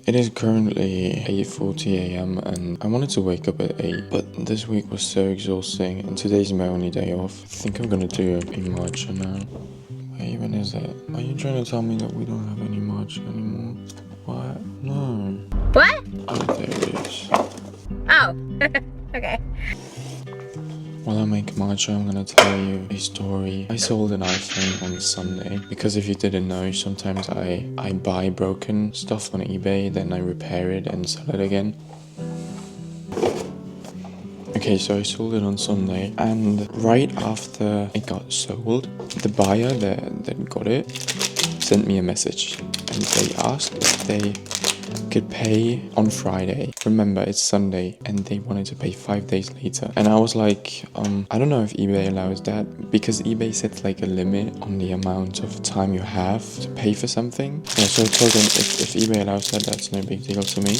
It is currently 8:40 a.m. and I wanted to wake up at 8, but this week was so exhausting and today's my only day off. I think I'm gonna do a march now. Where even is it? Are you trying to tell me that we don't have any march anymore? What? No. What? Oh, there it is. Oh, okay. While I make matcha, I'm gonna tell you a story. I sold an iPhone on Sunday because if you didn't know, sometimes I buy broken stuff on eBay, then I repair it and sell it again. Okay, so I sold it on Sunday, and right after it got sold, the buyer that got it sent me a message, and they asked if they could pay on Friday. Remember, it's Sunday, and they wanted to pay 5 days later. And I was like, I don't know if eBay allows that, because eBay sets like a limit on the amount of time you have to pay for something. Yeah, so I told them if eBay allows that, that's no big deal to me.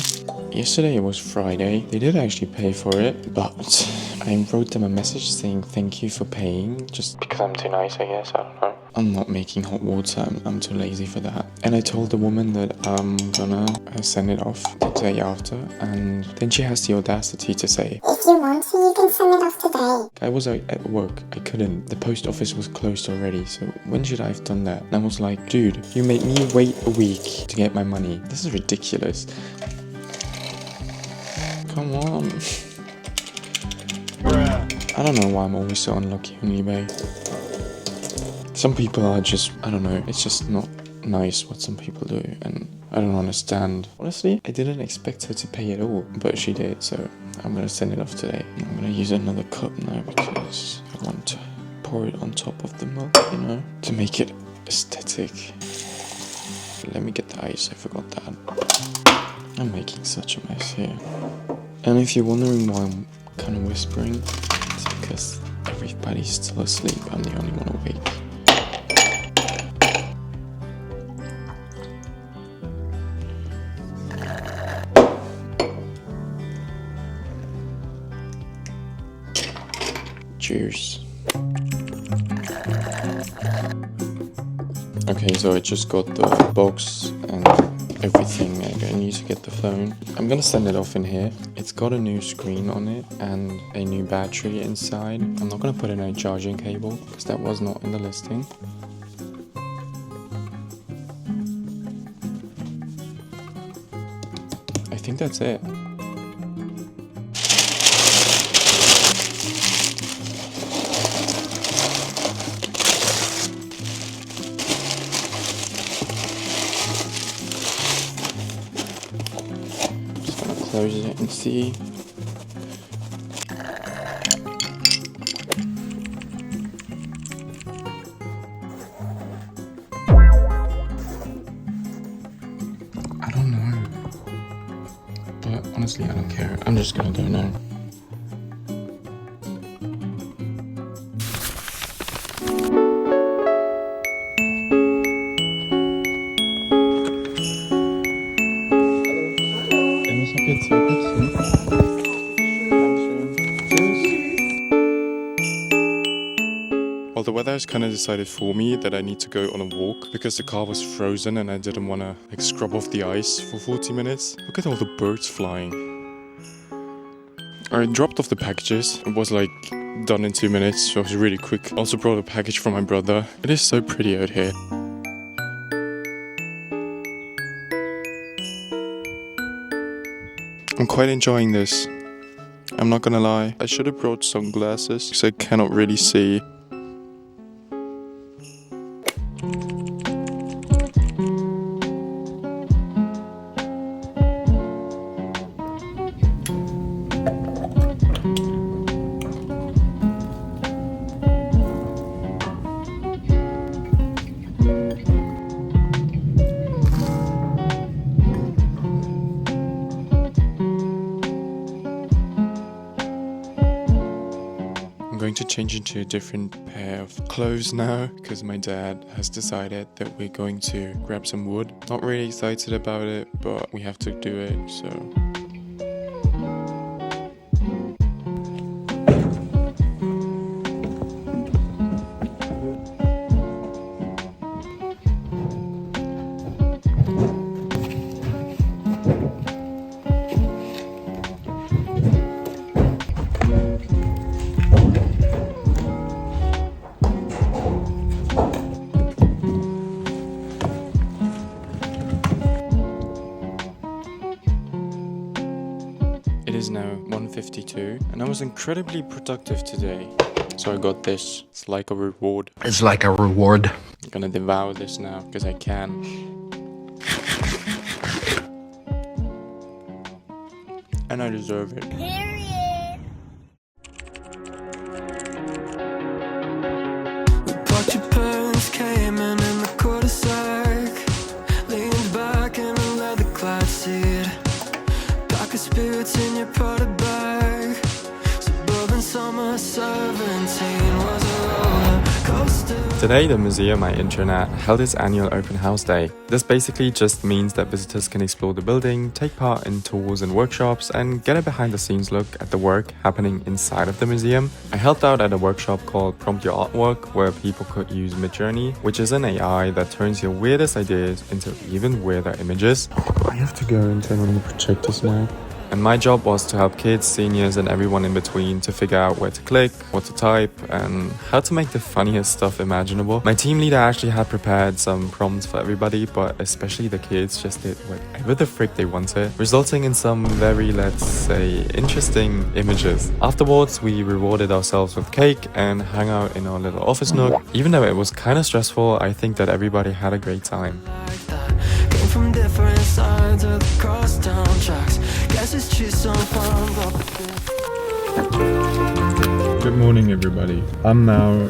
Yesterday it was Friday. They did actually pay for it, but I wrote them a message saying thank you for paying, just because I'm too nice, I guess, I don't know. I'm not making hot water, I'm too lazy for that. And I told the woman that I'm gonna send it off the day after, and then she has the audacity to say, if you want to, you can send it off today. I was at work, I couldn't. The post office was closed already, so when should I have done that? And I was like, dude, you made me wait a week to get my money. This is ridiculous. Come on. I don't know why I'm always so unlucky on eBay. Some people are just, I don't know, it's just not nice what some people do, and I don't understand. Honestly, I didn't expect her to pay at all, but she did, so I'm gonna send it off today. I'm gonna use another cup now because I want to pour it on top of the mug, you know, to make it aesthetic. Let me get the ice, I forgot that. I'm making such a mess here. And if you're wondering why I'm kind of whispering, it's because everybody's still asleep, I'm the only one awake. Cheers. Okay, so I just got the box and everything. I need to get the phone. I'm gonna send it off in here. It's got a new screen on it and a new battery inside. I'm not gonna put in a charging cable because that was not in the listing. I think that's it. Close it and see. I don't know, but honestly I don't care. I'm just gonna go now. Well, the weather has kind of decided for me that I need to go on a walk because the car was frozen and I didn't want to like scrub off the ice for 40 minutes. Look at all the birds flying. I dropped off the packages. It was like done in 2 minutes, so it was really quick. Also brought a package from my brother. It is so pretty out here. I'm quite enjoying this. I'm not gonna lie. I should have brought sunglasses because I cannot really see. I'm going to change into a different pair of clothes now because my dad has decided that we're going to grab some wood. Not really excited about it, but we have to do it, so. 52 and I was incredibly productive today. So I got this. It's like a reward. It's like a reward. I'm gonna devour this now because I can. And I deserve it. Period. But your parents came in the cul-de-sac, leaned back in a leather-clad seat, pack of spirits in your party bag. Suburban summer 17 was a roller coaster. Today, the museum I intern at held its annual open house day. This basically just means that visitors can explore the building, take part in tours and workshops, and get a behind-the-scenes look at the work happening inside of the museum. I helped out at a workshop called Prompt Your Artwork, where people could use Midjourney, which is an AI that turns your weirdest ideas into even weirder images. I have to go and turn on the projectors now. And my job was to help kids, seniors, and everyone in between to figure out where to click, what to type, and how to make the funniest stuff imaginable. My team leader actually had prepared some prompts for everybody, but especially the kids just did whatever the frick they wanted, resulting in some very, let's say, interesting images. Afterwards, we rewarded ourselves with cake and hung out in our little office nook. Even though it was kind of stressful, I think that everybody had a great time. Came from different sides of the crosstown tracks. Guess it's just some fun, Good morning, everybody. I'm now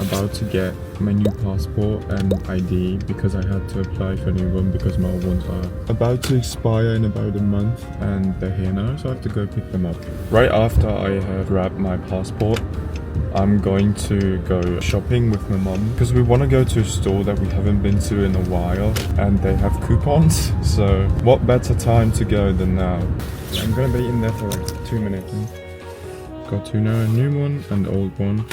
about to get my new passport and ID because I had to apply for a new one because my old ones are about to expire in about a month and they're here now, so I have to go pick them up. Right after I have grabbed my passport, I'm going to go shopping with my mom because we want to go to a store that we haven't been to in a while and they have coupons, so what better time to go than now. I'm gonna be in there for like 2 minutes. Got to know a new one and old one.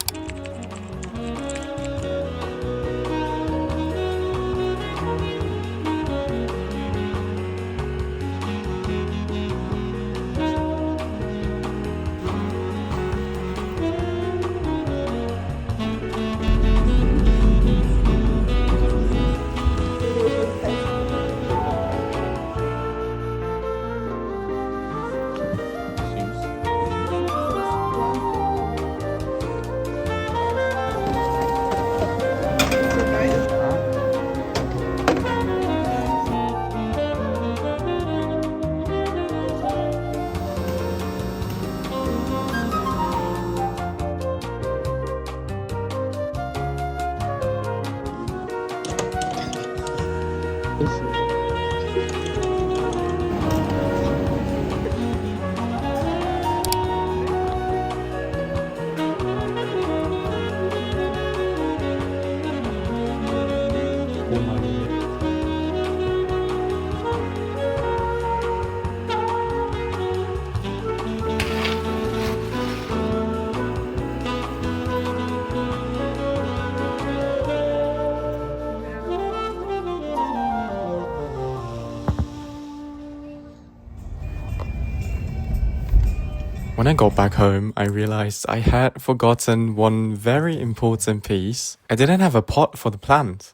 When I got back home, I realized I had forgotten one very important piece. I didn't have a pot for the plant.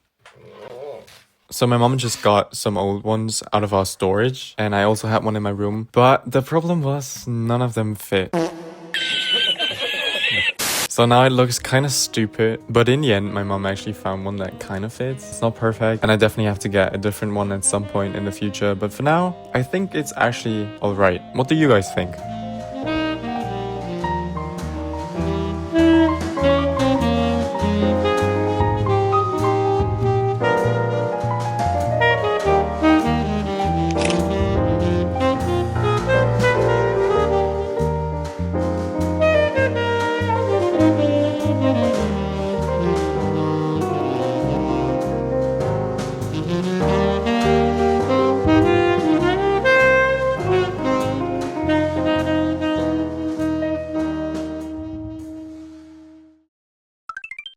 So my mom just got some old ones out of our storage, and I also had one in my room, but the problem was none of them fit. So now it looks kind of stupid, but in the end, my mom actually found one that kind of fits. It's not perfect, and I definitely have to get a different one at some point in the future, but for now, I think it's actually alright. What do you guys think?